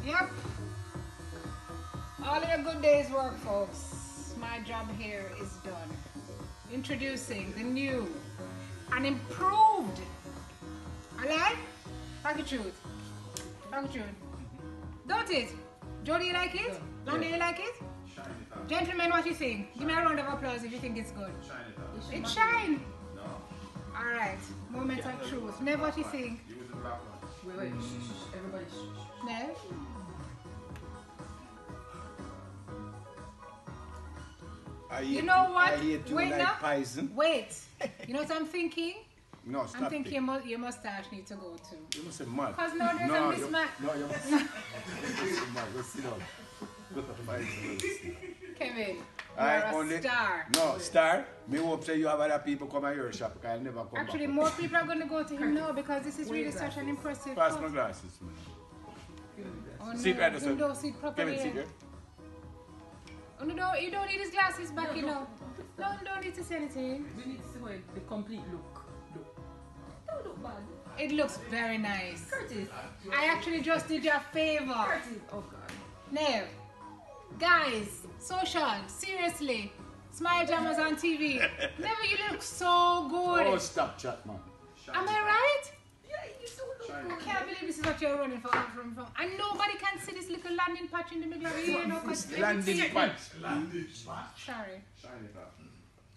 Yep. All of your good days work, folks. My job here is done. Introducing the new and improved. Alright? Talk the truth. Talk the truth. Don't it? Jody, you like it? Lonnie, you like it? Shine it up. Gentlemen, what you think? Give me a round of applause if you think it's good. Shine it up. It shine. No. Alright. Moment of truth. Never what you think. Use the black one. Wait, shh. Everybody shh. No? You know what? I hear you Wait like now. poison. Wait. You know what I'm thinking? No, stop I'm thinking it. your mustache needs to go too. You must say mad. Because now there's a mismatch. No, you must say mad. Go sit down. Go to poison. Kevin, I you're a star. No, star. Me hope say you have other people come at your shop because I'll never come Actually, back. more people are going to go to him now because this is really such an impressive Pass my post. glasses, man. Oh, no. Sit right there, sir. You don't sit properly. Kevin, sit here. Oh, no, you don't need his glasses back, you know. No, you don't need to say anything. We need to see what the complete look. Look. Don't look bad. It looks very nice. Curtis. I actually just did you a favor. Curtis. Oh God. Nev, guys, social, seriously, Smile Jammers on TV. Never, you look so good. Oh, stop chat, man. Am I right? Yeah, you do look Shine I it. can't believe this is what you're running from. And nobody can see this little landing patch in the middle of the year, you know, because Landing patch. Sorry, Shine it up.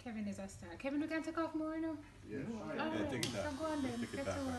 Kevin is a star. Kevin, we can take off more, you know. Yeah, shine it All up. right, take it so off. go on then. Take it Get to off. work.